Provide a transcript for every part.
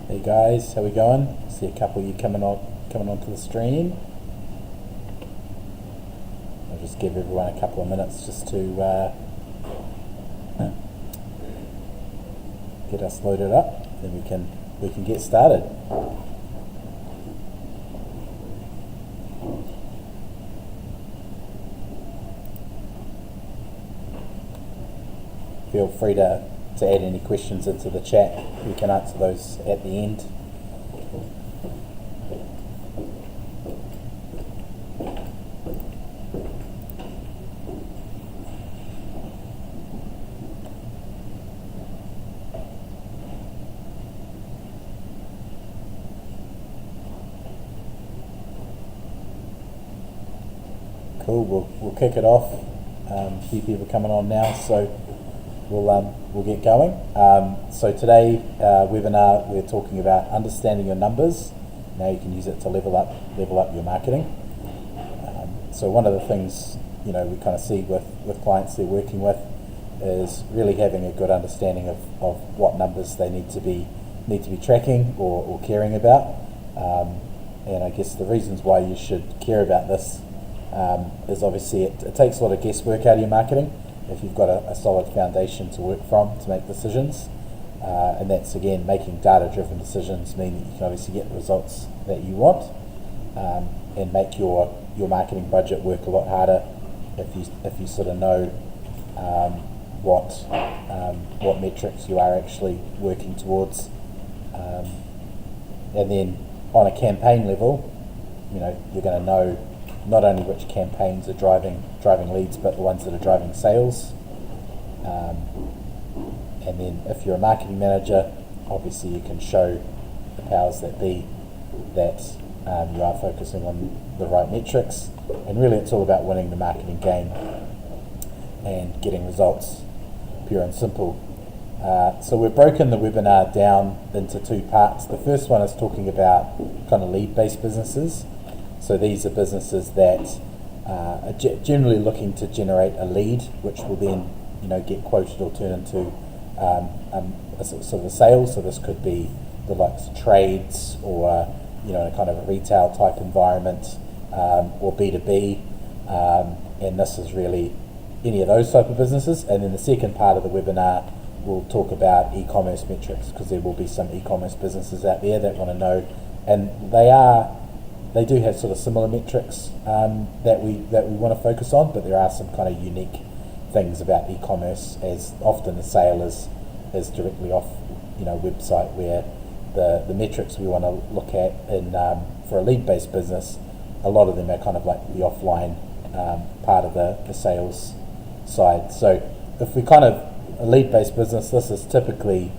Hey guys, how we going? See a couple of you coming onto the stream. I'll just give everyone a couple of minutes just to get us loaded up, then we can get started. Feel free to add any questions into the chat. We can answer those at the end. Cool, we'll kick it off. A few people coming on now, so we'll get going. So today webinar, we're talking about understanding your numbers. Now you can use it to level up your marketing. So one of the things we kind of see with clients they're working with is really having a good understanding of what numbers they need to be tracking or caring about. And I guess the reasons why you should care about this is obviously it takes a lot of guesswork out of your marketing if you've got a solid foundation to work from to make decisions. And that's, again, making data-driven decisions mean that you can obviously get the results that you want and make your marketing budget work a lot harder if you sort of know what metrics you are actually working towards. And then on a campaign level, you're going to know not only which campaigns are driving leads, but the ones that are driving sales. And then if you're a marketing manager, obviously you can show the powers that be that you are focusing on the right metrics. And really it's all about winning the marketing game and getting results, pure and simple. So we've broken the webinar down into two parts. The first one is talking about kind of lead-based businesses. So these are businesses that are generally looking to generate a lead, which will then, get quoted or turn into a sort of a sale. So this could be the likes of trades or kind of a retail type environment or B2B, and this is really any of those type of businesses. And then the second part of the webinar will talk about e-commerce metrics, because there will be some e-commerce businesses out there that want to know, and they do have sort of similar metrics that we want to focus on, but there are some kind of unique things about e-commerce, as often the sale is directly off website, where the metrics we want to look at in for a lead-based business, a lot of them are kind of like the offline part of the sales side. So if we kind of a lead-based business, this is typically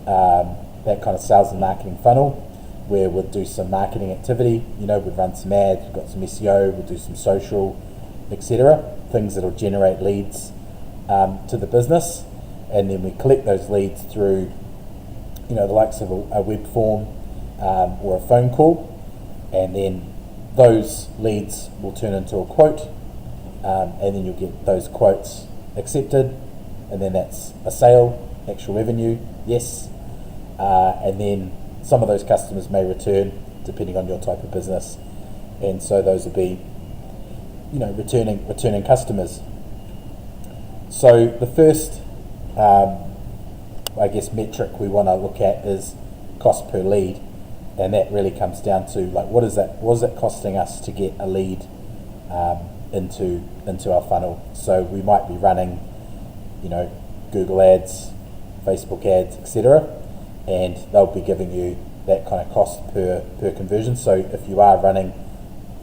that kind of sales and marketing funnel, where we'll do some marketing activity, we'd run some ads, we've got some SEO, we'll do some social, etc., things that'll generate leads to the business, and then we collect those leads through, the likes of a web form or a phone call, and then those leads will turn into a quote, and then you'll get those quotes accepted, and then that's a sale, actual revenue, yes, and then some of those customers may return depending on your type of business, and so those will be returning customers. So the first metric we want to look at is cost per lead, and that really comes down to what is it costing us to get a lead into our funnel. So we might be running Google ads, Facebook ads, etc., and they'll be giving you that kind of cost per conversion. So if you are running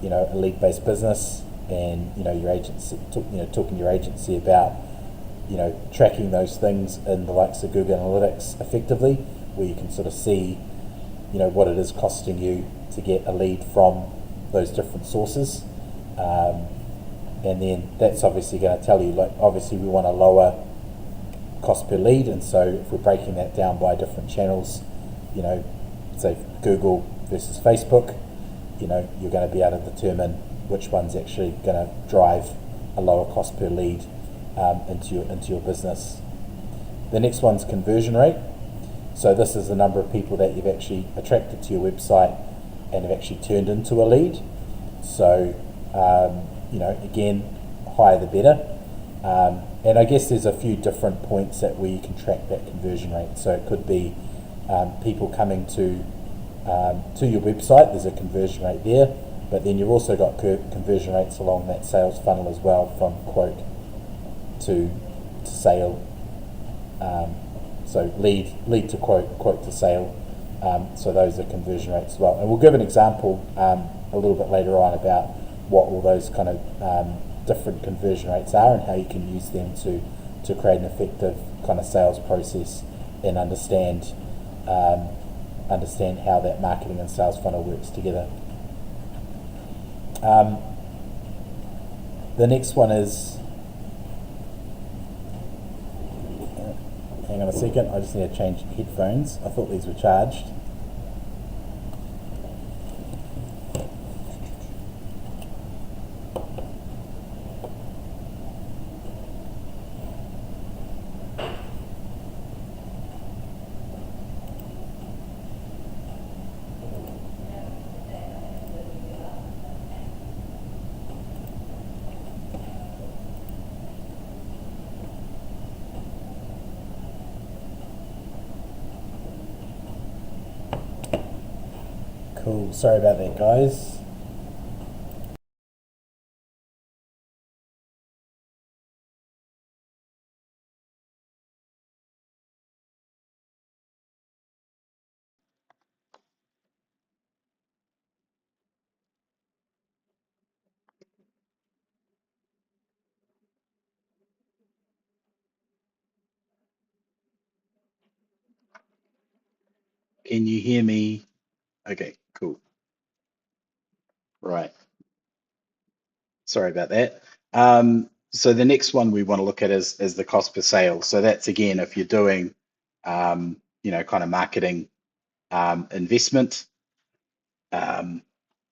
a lead-based business, and your agency talking to your agency about tracking those things in the likes of Google Analytics effectively, where you can sort of see what it is costing you to get a lead from those different sources, and then that's obviously going to tell you, obviously we want a lower cost per lead, and so if we're breaking that down by different channels, say Google versus Facebook, you're going to be able to determine which one's actually going to drive a lower cost per lead into your business. The next one's conversion rate. So this is the number of people that you've actually attracted to your website and have actually turned into a lead. So, again, higher the better. And I guess there's a few different points where you can track that conversion rate. So it could be people coming to your website, there's a conversion rate there, but then you've also got conversion rates along that sales funnel as well, from quote to sale. So lead to quote, quote to sale. So those are conversion rates as well. And we'll give an example a little bit later on about what all those kind of different conversion rates are and how you can use them to create an effective kind of sales process and understand how that marketing and sales funnel works together. The next one is, hang on a second, I just need to change headphones. I thought these were charged. Cool, sorry about that, guys. Can you hear me? Okay, cool. Right. Sorry about that. So the next one we want to look at is the cost per sale. So that's again, if you're doing, kind of marketing investment, um,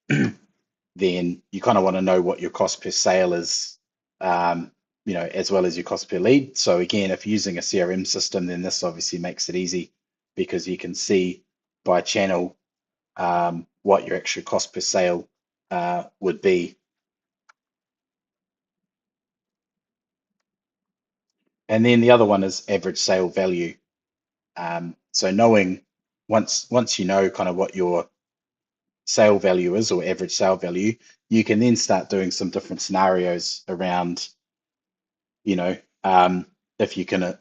then you kind of want to know what your cost per sale is, as well as your cost per lead. So again, if you're using a CRM system, then this obviously makes it easy because you can see by channel what your actual cost per sale would be. And then the other one is average sale value. So knowing once you know kind of what your sale value is or average sale value, you can then start doing some different scenarios around, if you can,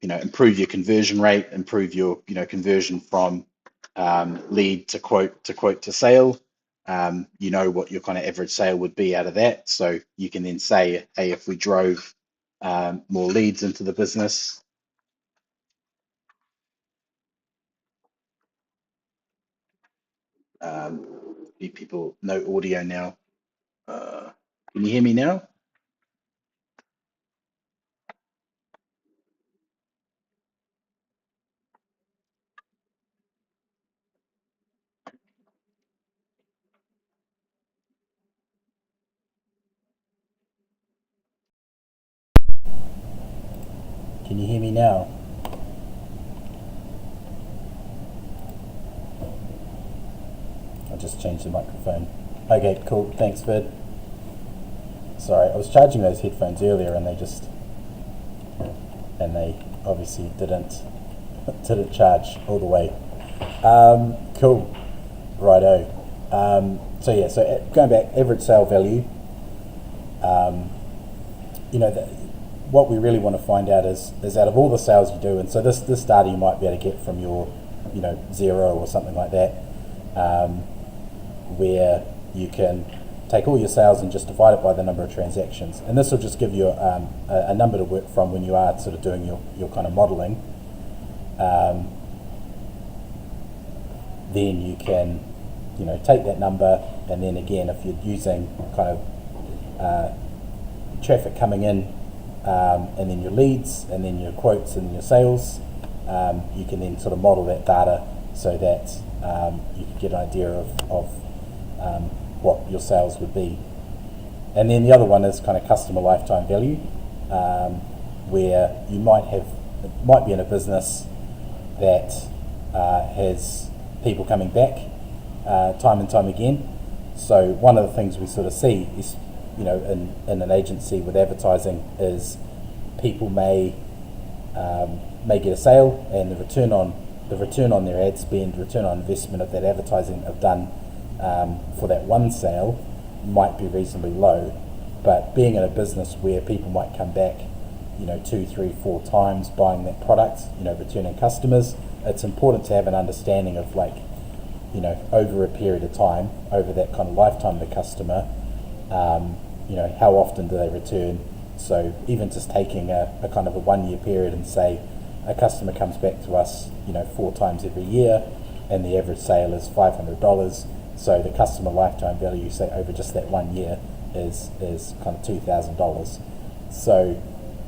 improve your conversion rate, improve your, conversion from lead to quote to sale. What your kind of average sale would be out of that. So you can then say, hey, if we drove more leads into the business, people, no audio now. Can you hear me now? Can you hear me now? I just changed the microphone. Okay, cool. Thanks, Vid. Sorry, I was charging those headphones earlier and they obviously didn't charge all the way. Cool. Righto. So going back, average sale value. What we really want to find out is out of all the sales you do, and so this data you might be able to get from your, Xero or something like that, where you can take all your sales and just divide it by the number of transactions, and this will just give you a number to work from when you are sort of doing your kind of modeling. Then you can, take that number, and then again, if you're using kind of traffic coming in, and then your leads, and then your quotes, and your sales, you can then sort of model that data so that you can get an idea of what your sales would be. And then the other one is kind of customer lifetime value, where you might be in a business that has people coming back time and time again. So one of the things we sort of see is, in an agency with advertising is people may get a sale, and the return on their ad spend, return on investment of that advertising they've done for that one sale might be reasonably low. But being in a business where people might come back 2, 3, 4 times buying that product, returning customers, it's important to have an understanding of over a period of time, over that kind of lifetime of the customer, how often do they return. So even just taking a kind of a 1 year period and say a customer comes back to us 4 times every year and the average sale is $500, so the customer lifetime value, say over just that 1 year, is kind of $2,000. So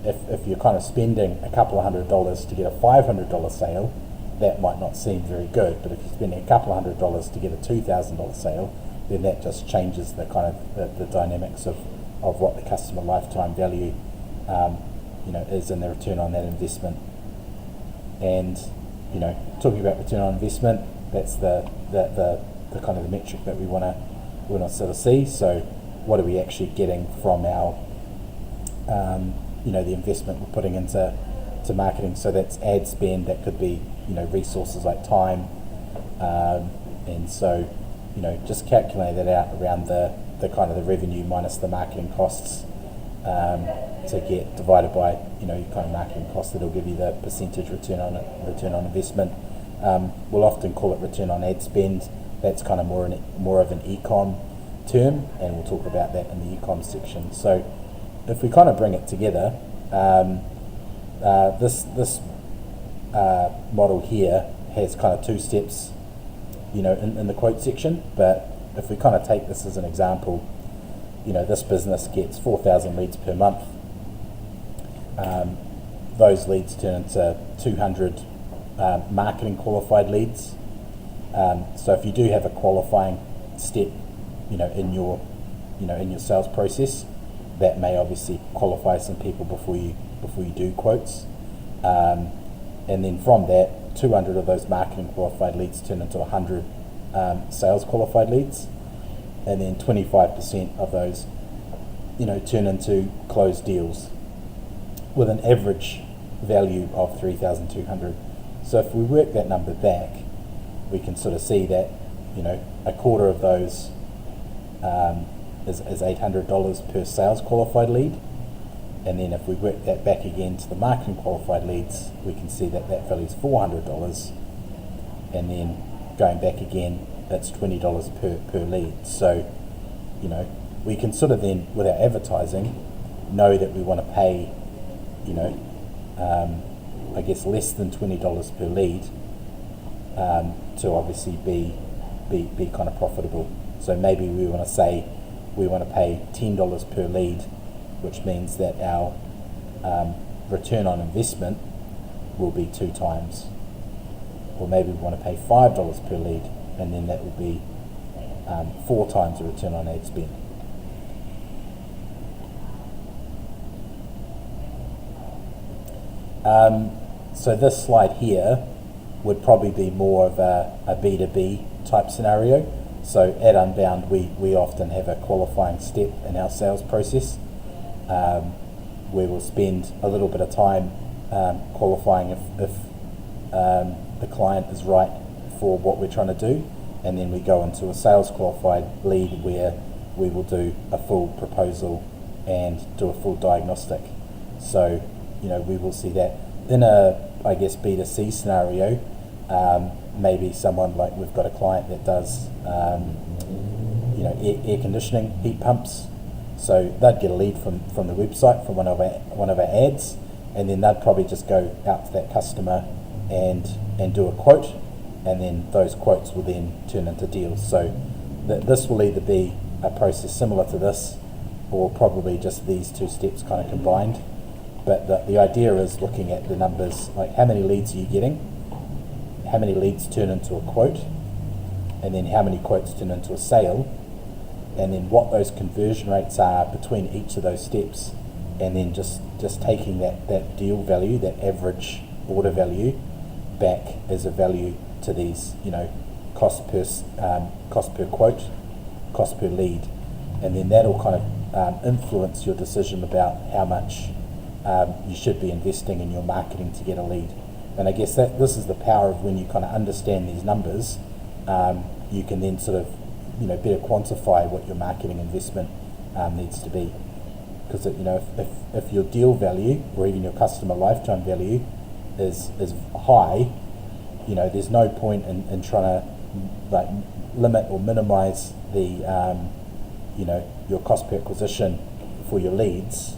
if you're kind of spending a couple of $100 to get a $500 sale, that might not seem very good. But if you're spending a couple of $100 to get a $2,000 sale, then that just changes the kind of the dynamics of what the customer lifetime value is, and the return on that investment. And talking about return on investment, that's the kind of the metric that we want to sort of see. So what are we actually getting from our the investment we're putting into marketing? So that's ad spend, that could be resources like time, and so just calculate that out around the kind of the revenue minus the marketing costs, to get divided by your kind of marketing cost. That'll give you the percentage return on investment. We'll often call it return on ad spend. That's kind of more of an ecom term, and we'll talk about that in the ecom section. So if we kind of bring it together, this model here has kind of 2 steps in the quote section. But if we kind of take this as an example, this business gets 4,000 leads per month. Those leads turn into 200 marketing qualified leads. So if you do have a qualifying step in your sales process, that may obviously qualify some people before you do quotes, and then from that, 200 of those marketing qualified leads turn into 100 sales qualified leads, and then 25% of those turn into closed deals with an average value of 3,200. So if we work that number back, we can sort of see that a quarter of those is $800 per sales qualified lead. And then if we work that back again to the marketing qualified leads, we can see that value is $400. And then going back again, that's $20 per lead. So, we can sort of then, with our advertising, know that we want to pay, I guess less than $20 per lead, to obviously be kind of profitable. So maybe we want to say we want to pay $10 per lead, which means that our return on investment will be 2 times. Or maybe we want to pay $5 per lead, and then that will be 4 times the return on ad spend. So this slide here would probably be more of a B2B type scenario. So at Unbound, we often have a qualifying step in our sales process. We will spend a little bit of time qualifying if the client is right for what we're trying to do, and then we go into a sales qualified lead where we will do a full proposal and do a full diagnostic. So we will see that in a, I guess, B2C scenario. Maybe someone like, we've got a client that does air conditioning, heat pumps. So they'd get a lead from the website, from one of our ads, and then they'd probably just go out to that customer and do a quote, and then those quotes will then turn into deals. So this will either be a process similar to this, or probably just these 2 steps kind of combined. But the idea is looking at the numbers, like how many leads are you getting, how many leads turn into a quote, and then how many quotes turn into a sale, and then what those conversion rates are between each of those steps, and then just taking that deal value, that average order value, back as a value to these, cost per quote, cost per lead, and then that'll kind of influence your decision about how much you should be investing in your marketing to get a lead. And I guess that this is the power of when you kind of understand these numbers, you can then sort of better quantify what your marketing investment needs to be. Because if your deal value or even your customer lifetime value is high, there's no point in trying to limit or minimize the your cost per acquisition for your leads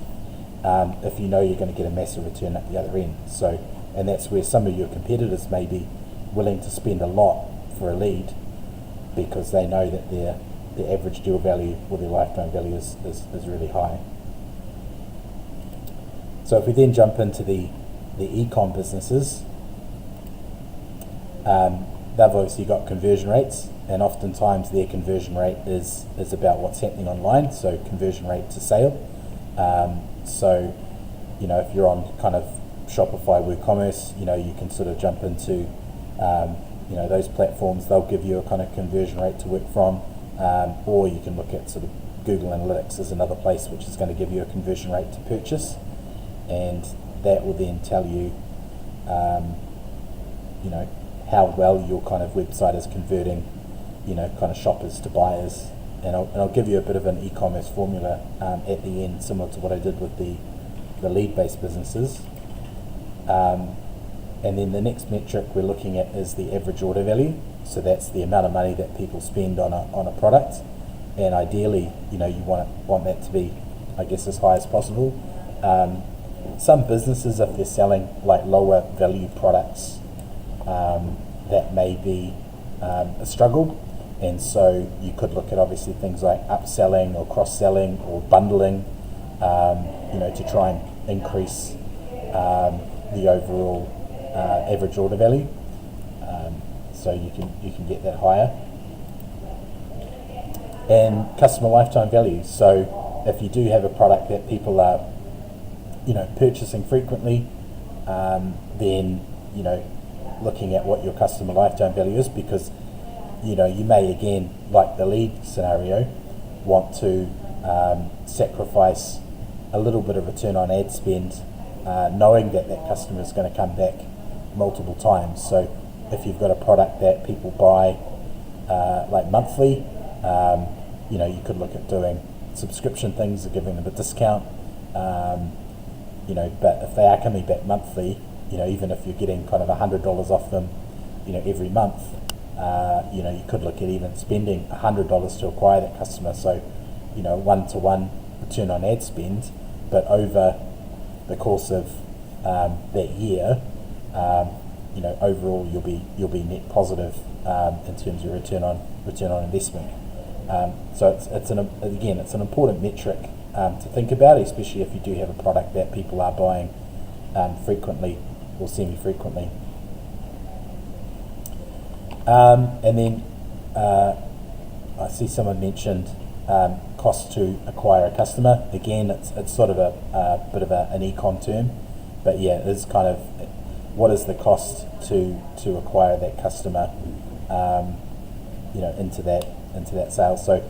if you're going to get a massive return at the other end. So, and that's where some of your competitors may be willing to spend a lot for a lead because they know that their average deal value or their lifetime value is really high. So if we then jump into the e-com businesses, they've obviously got conversion rates, and oftentimes their conversion rate is about what's happening online, so conversion rate to sale. So if you're on kind of Shopify, WooCommerce, you can sort of jump into those platforms. They'll give you a kind of conversion rate to work from, or you can look at sort of Google Analytics as another place which is going to give you a conversion rate to purchase, and that will then tell you how well your kind of website is converting kind of shoppers to buyers. And I'll give you a bit of an e-commerce formula at the end, similar to what I did with the lead-based businesses. And then the next metric we're looking at is the average order value. So that's the amount of money that people spend on a product, and ideally, you want that to be, I guess, as high as possible. Some businesses, if they're selling like lower value products, that may be a struggle, and so you could look at obviously things like upselling or cross-selling or bundling, to try and increase the overall average order value, so you can get that higher. And customer lifetime value. So if you do have a product that people are purchasing frequently, then looking at what your customer lifetime value is, because you may, again, like the lead scenario, want to sacrifice a little bit of return on ad spend, knowing that customer is going to come back multiple times. So if you've got a product that people buy like monthly, you could look at doing subscription things or giving them a discount. But if they are coming back monthly, even if you're getting kind of $100 off them, every month, you could look at even spending $100 to acquire that customer. So, one-to-one return on ad spend, but over the course of that year, overall you'll be net positive in terms of return on investment. So it's an important metric to think about, especially if you do have a product that people are buying frequently or semi-frequently. And then I see someone mentioned cost to acquire a customer. Again, it's sort of a bit of an e-com term, but yeah, it's kind of what is the cost to acquire that customer into that sale. So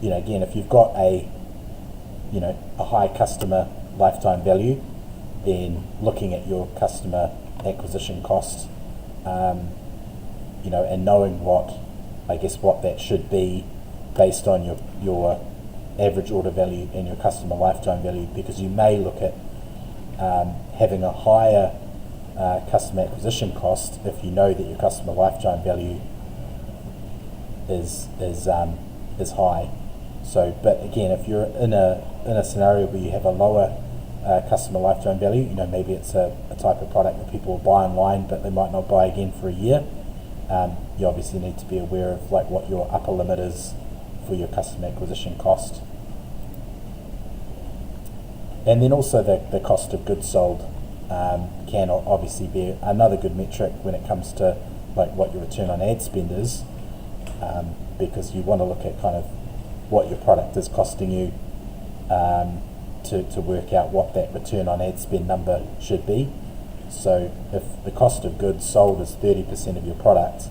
again, if you've got a high customer lifetime value, then looking at your customer acquisition cost, and knowing what that should be based on your average order value and your customer lifetime value, because you may look at having a higher customer acquisition cost if you know that your customer lifetime value is high. So, but again, if you're in a scenario where you have a lower customer lifetime value, maybe it's a type of product that people will buy online but they might not buy again for a year, you obviously need to be aware of like what your upper limit is for your customer acquisition cost. And then also the cost of goods sold can obviously be another good metric when it comes to like what your return on ad spend is, because you want to look at kind of what your product is costing you to work out what that return on ad spend number should be. So if the cost of goods sold is 30% of your product,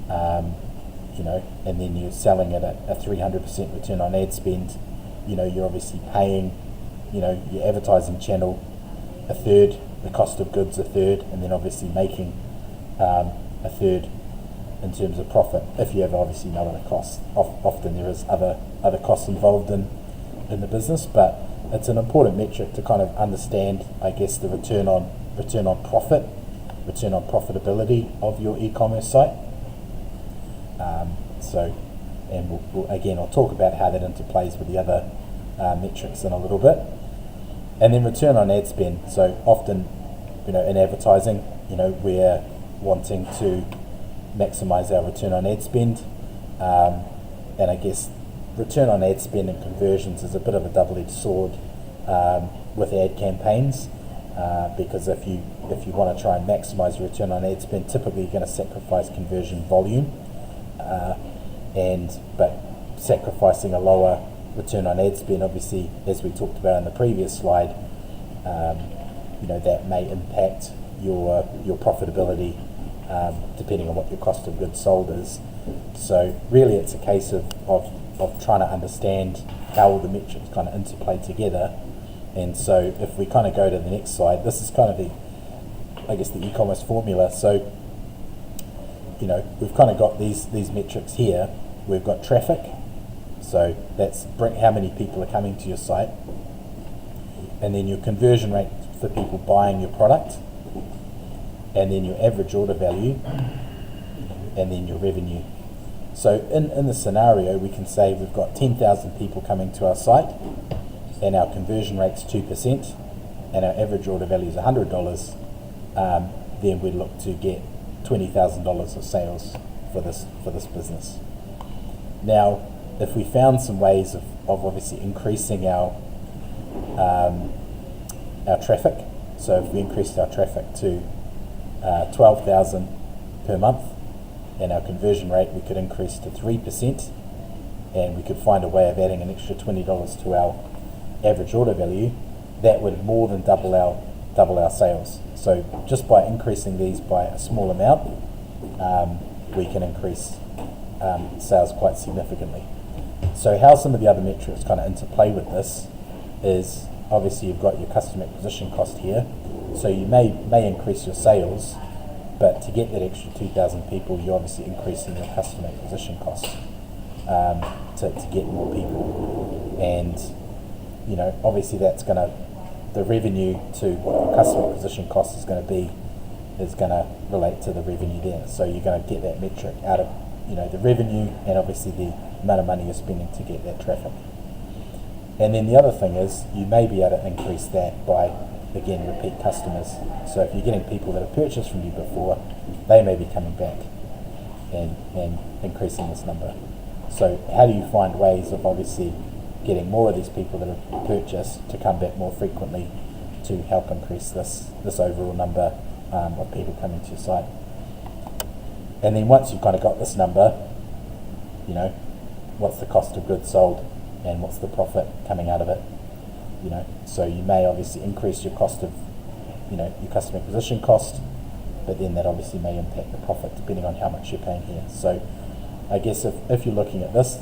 and then you're selling it at a 300% return on ad spend, you're obviously paying, your advertising channel a third, the cost of goods a third, and then obviously making a third in terms of profit, if you have obviously no other costs. Often there is other costs involved in the business, but it's an important metric to kind of understand, I guess, the return on profit, return on profitability of your e-commerce site. I'll talk about how that interplays with the other metrics in a little bit. And then return on ad spend. So often, in advertising, we're wanting to maximize our return on ad spend. And I guess return on ad spend and conversions is a bit of a double-edged sword with ad campaigns, because if you want to try and maximize your return on ad spend, typically you're going to sacrifice conversion volume, but sacrificing a lower return on ad spend, obviously, as we talked about in the previous slide, that may impact your profitability, depending on what your cost of goods sold is. So really it's a case of trying to understand how all the metrics kind of interplay together. And so if we kind of go to the next slide, this is kind of the e-commerce formula. So we've kind of got these metrics here. We've got traffic, so that's how many people are coming to your site, and then your conversion rate for people buying your product, and then your average order value, and then your revenue. So in the scenario, we can say we've got 10,000 people coming to our site, and our conversion rate's 2%, and our average order value is $100. Then we'd look to get $20,000 of sales for this business. Now, if we found some ways of obviously increasing our traffic, so if we increased our traffic to 12,000 per month, and our conversion rate we could increase to 3%, and we could find a way of adding an extra $20 to our average order value, that would more than double our sales. So just by increasing these by a small amount, we can increase sales quite significantly. So how some of the other metrics kind of interplay with this is, obviously you've got your customer acquisition cost here, so you may increase your sales, but to get that extra 2,000 people, you're obviously increasing your customer acquisition costs to get more people. And obviously that's going to, the revenue to what your customer acquisition cost is going to relate to the revenue there. So you're going to get that metric out of the revenue, and obviously the amount of money you're spending to get that traffic. And then the other thing is, you may be able to increase that by, again, repeat customers. So if you're getting people that have purchased from you before, they may be coming back and increasing this number. So how do you find ways of obviously getting more of these people that have purchased to come back more frequently to help increase this overall number of people coming to your site? And then once you've kind of got this number, what's the cost of goods sold and what's the profit coming out of it? So you may obviously increase your cost of, your customer acquisition cost, but then that obviously may impact the profit depending on how much you're paying here. So I guess if you're looking at this,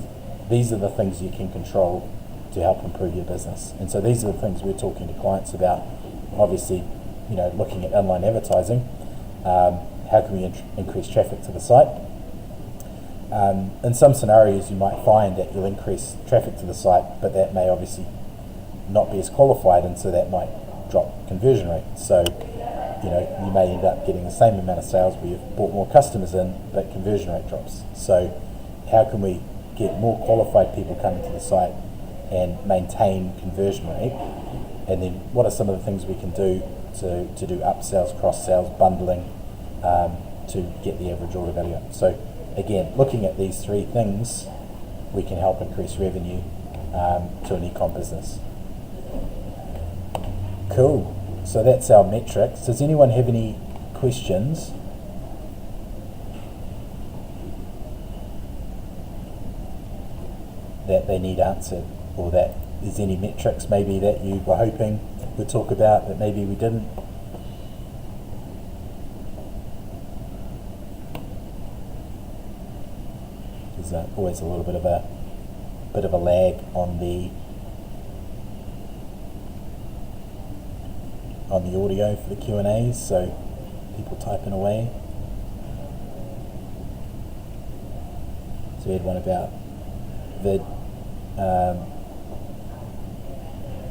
these are the things you can control to help improve your business. And so these are the things we're talking to clients about. Obviously, looking at online advertising, how can we increase traffic to the site? In some scenarios, you might find that you'll increase traffic to the site, but that may obviously not be as qualified, and so that might drop conversion rate. So, you may end up getting the same amount of sales where you've brought more customers in, but conversion rate drops. So, how can we get more qualified people coming to the site and maintain conversion rate? And then, what are some of the things we can do to do upsells, cross-sales, bundling, to get the average order value up? So, again, looking at these three things, we can help increase revenue to an e-com business. Cool. So that's our metrics. Does anyone have any questions? That they need answered, or that there's any metrics maybe that you were hoping we'd talk about that maybe we didn't? there's always a little bit of a lag on the audio for the Q&As, so people typing away. So we had one about vid,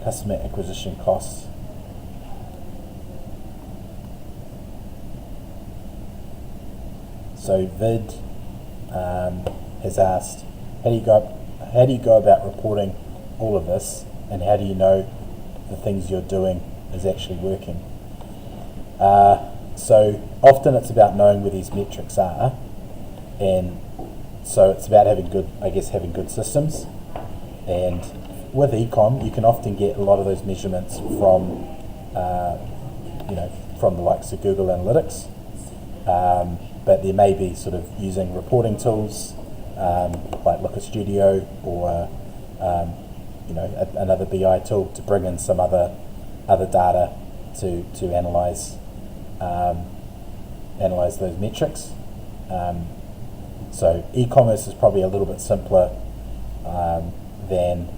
customer acquisition costs. So Vid has asked, how do you go about reporting all of this, and how do you know the things you're doing is actually working? So often it's about knowing where these metrics are, and so it's about having good systems. And with ecom, you can often get a lot of those measurements from from the likes of Google Analytics. But there may be sort of using reporting tools like Looker Studio or another BI tool to bring in some other data to analyze those metrics. So e-commerce is probably a little bit simpler than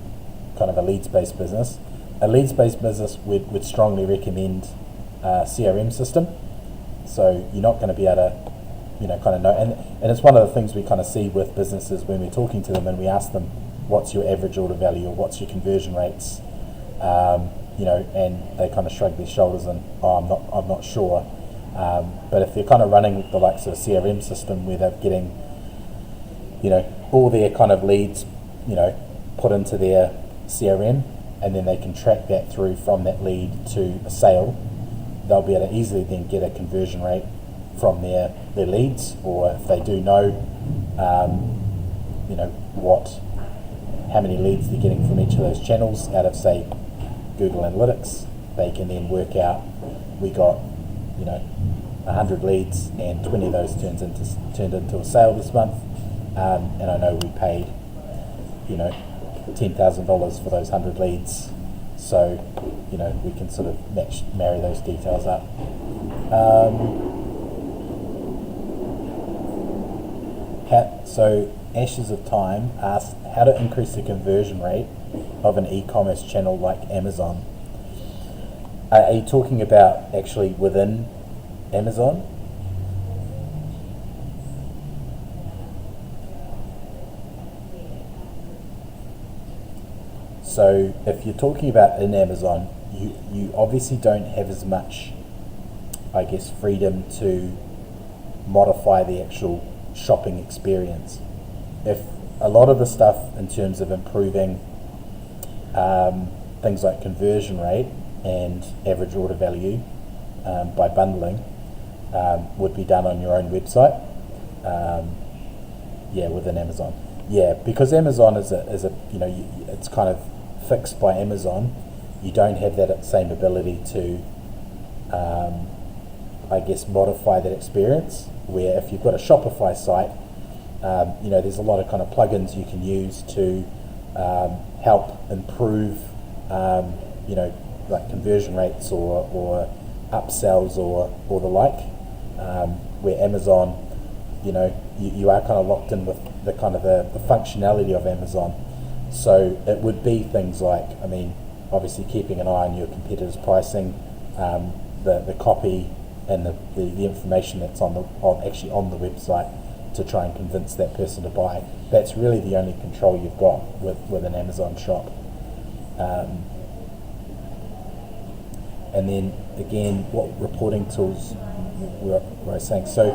kind of a leads-based business. A leads-based business would strongly recommend a CRM system. So you're not going to be able to kind of know, and it's one of the things we kind of see with businesses when we're talking to them and we ask them, what's your average order value or what's your conversion rates, and they kind of shrug their shoulders and, I'm not sure. But if they're kind of running the likes of a CRM system where they're getting, all their kind of leads, put into their CRM, and then they can track that through from that lead to a sale, they'll be able to easily then get a conversion rate from their leads, or if they do know, how many leads they're getting from each of those channels out of, say, Google Analytics, they can then work out, we got, 100 leads and 20 of those turned into a sale this month, and I know we paid, $10,000 for those 100 leads, so, we can sort of marry those details up. So Ashes of Time asked how to increase the conversion rate of an e-commerce channel like Amazon. Are you talking about actually within Amazon? So if you're talking about in Amazon, you obviously don't have as much, freedom to modify the actual shopping experience. If a lot of the stuff in terms of improving things like conversion rate and average order value by bundling would be done on your own website, within Amazon. Because Amazon is it's kind of fixed by Amazon. You don't have that same ability to modify that experience, where if you've got a Shopify site, there's a lot of kind of plugins you can use to help improve, like conversion rates or upsells or the like, where Amazon, you are kind of locked in with the kind of the functionality of Amazon. So it would be things like, obviously keeping an eye on your competitors' pricing, the copy and the information that's on the website to try and convince that person to buy. That's really the only control you've got with an Amazon shop. And then again, what reporting tools were I saying? So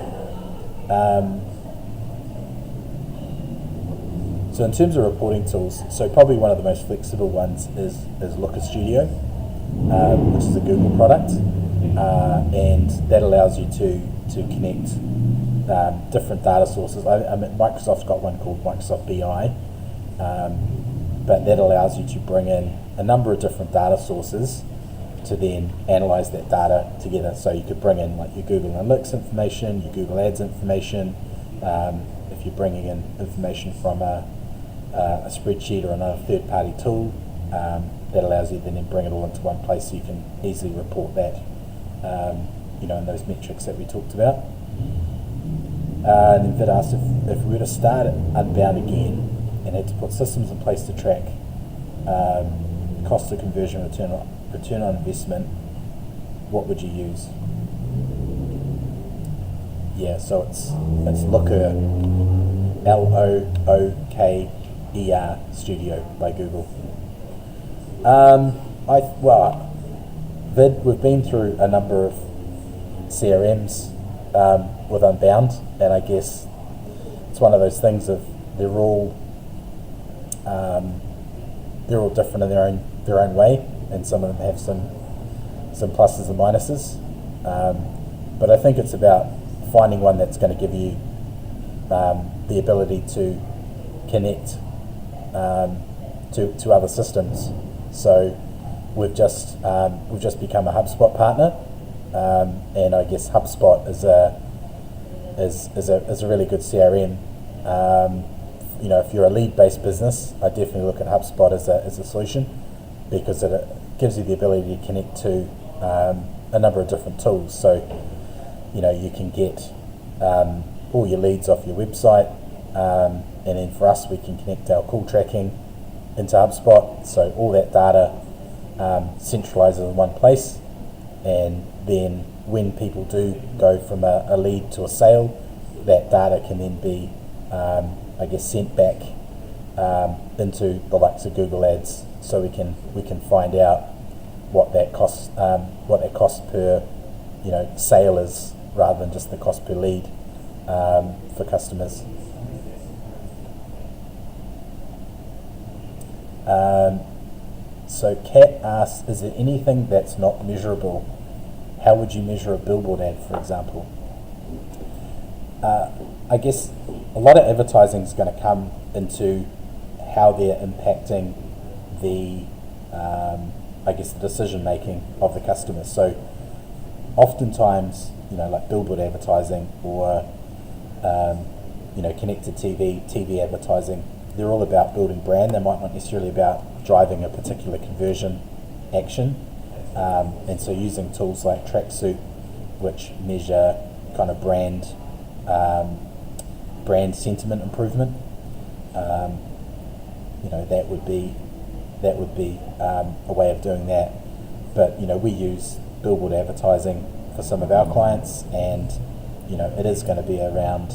in terms of reporting tools, so probably one of the most flexible ones is Looker Studio, which is a Google product, and that allows you to connect different data sources. Microsoft's got one called Microsoft BI, but that allows you to bring in a number of different data sources to then analyze that data together. So you could bring in like your Google Analytics information, your Google Ads information. If you're bringing in information from a spreadsheet or another third-party tool, that allows you to then bring it all into one place, so you can easily report that, in those metrics that we talked about. And then Vid asked if we were to start Unbound again and had to put systems in place to track cost of conversion, return on investment, what would you use? Yeah, so it's Looker, Looker Studio by Google. Vid, we've been through a number of CRMs with Unbound, and I guess it's one of those things of they're all different in their own way, and some of them have some pluses and minuses. But I think it's about finding one that's going to give you the ability to connect to other systems. So we've just become a HubSpot partner, and I guess HubSpot is a really good CRM. If you're a lead-based business, I definitely look at HubSpot as a solution, because it gives you the ability to connect to a number of different tools. So you can get all your leads off your website, and then for us, we can connect our call tracking into HubSpot. So all that data centralizes in one place, and then when people do go from a lead to a sale, that data can then be sent back into the likes of Google Ads, so we can find out what that cost per sale is, rather than just the cost per lead for customers. So Kat asks, is there anything that's not measurable? How would you measure a billboard ad, for example? I guess a lot of advertising is going to come into how they're impacting the decision making of the customer. So oftentimes, like billboard advertising or connected TV advertising, they're all about building brand. They might not necessarily about driving a particular conversion action. And so using tools like Tracksuit, which measure kind of brand sentiment improvement, that would be a way of doing that. But we use billboard advertising for some of our clients, and it is going to be around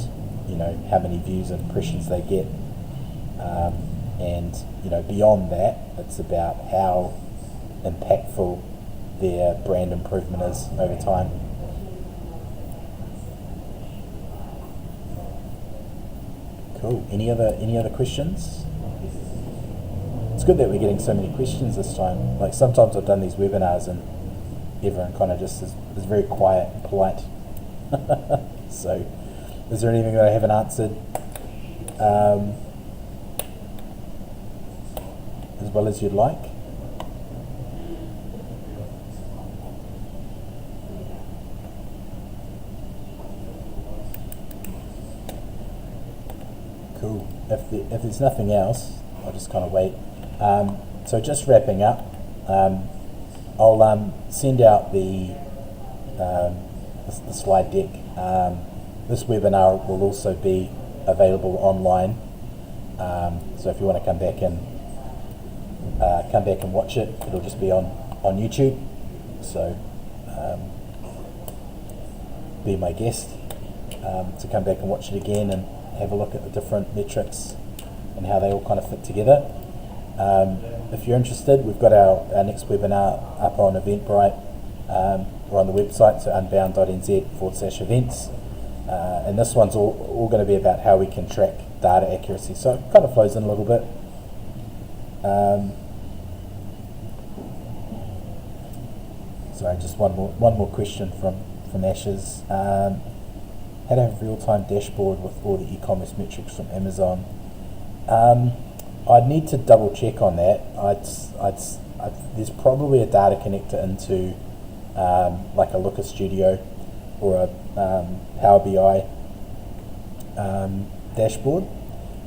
how many views and impressions they get, and beyond that, it's about how impactful their brand improvement is over time. Cool. Any other questions? It's good that we're getting so many questions this time. Like, sometimes I've done these webinars and everyone kind of just is very quiet and polite. So, is there anything that I haven't answered as well as you'd like? Cool. If there's nothing else, I'll just kind of wait. So just wrapping up, I'll send out the slide deck. This webinar will also be available online. So if you want to come back and watch it, it'll just be on YouTube. So be my guest to come back and watch it again and have a look at the different metrics and how they all kind of fit together. If you're interested, we've got our next webinar up on Eventbrite or on the website, so unbound.nz/events. And this one's all going to be about how we can track data accuracy. So it kind of flows in a little bit. Sorry, just one more question from Ashes. How to have a real-time dashboard with all the e-commerce metrics from Amazon. I'd need to double check on that. There's probably a data connector into like a Looker Studio or a Power BI dashboard,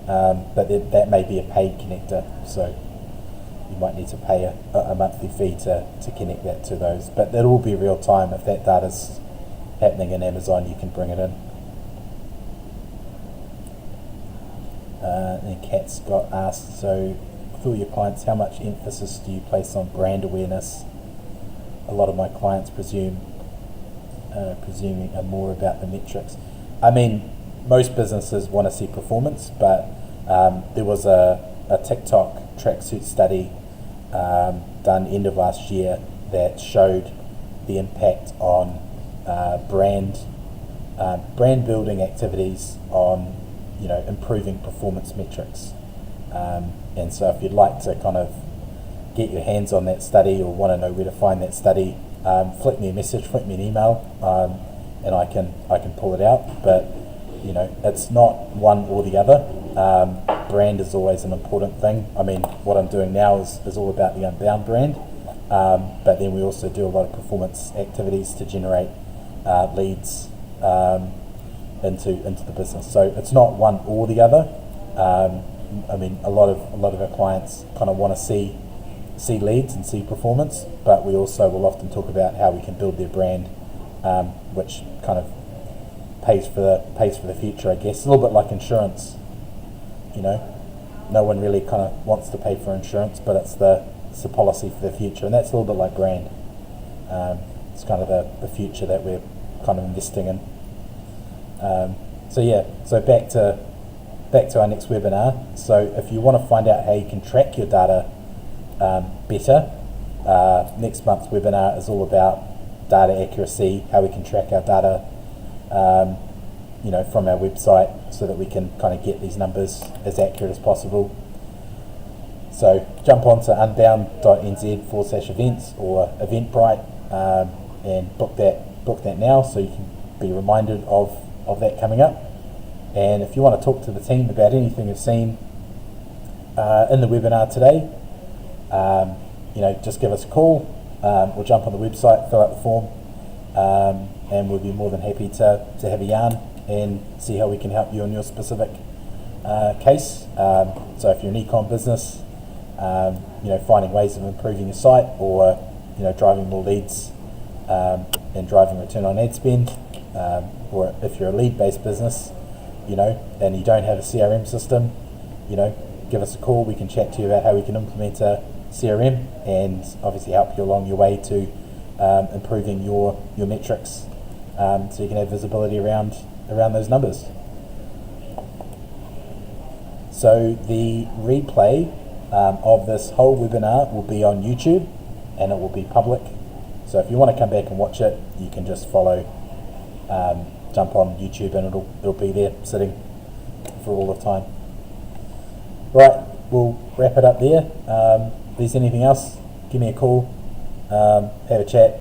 but that may be a paid connector, so you might need to pay a monthly fee to connect that to those. But that will be real time. If that data's happening in Amazon, you can bring it in. And Kat's got asked, so for your clients, how much emphasis do you place on brand awareness? A lot of my clients presuming are more about the metrics. I mean, most businesses want to see performance, but there was a TikTok tracksuit study done end of last year that showed the impact on brand building activities on improving performance metrics. And so if you'd like to kind of get your hands on that study or want to know where to find that study, flick me a message, flick me an email, and I can pull it out. But it's not one or the other. Brand is always an important thing. I mean, what I'm doing now is all about the Unbound brand, but then we also do a lot of performance activities to generate leads into the business. So it's not one or the other. I mean, a lot of our clients kind of want to see leads and see performance, but we also will often talk about how we can build their brand, which kind of pays for the future, I guess. A little bit like insurance. No one really kind of wants to pay for insurance, but it's the policy for the future, and that's a little bit like brand. It's kind of the future that we're kind of investing in. So back to our next webinar. So if you want to find out how you can track your data better, next month's webinar is all about data accuracy, how we can track our data from our website so that we can kind of get these numbers as accurate as possible. So jump on to unbound.nz/events or Eventbrite and book that now so you can be reminded of that coming up. And if you want to talk to the team about anything you've seen in the webinar today, just give us a call. We'll jump on the website, fill out the form, and we'll be more than happy to have a yarn and see how we can help you in your specific case. So if you're an e-com business, finding ways of improving your site or driving more leads and driving return on ad spend, or if you're a lead-based business, and you don't have a CRM system, give us a call. We can chat to you about how we can implement a CRM and obviously help you along your way to improving your metrics, so you can have visibility around those numbers. So the replay of this whole webinar will be on YouTube and it will be public. So if you want to come back and watch it, you can just follow, jump on YouTube and it'll be there sitting for all the time. Right, we'll wrap it up there. If there's anything else, give me a call, have a chat.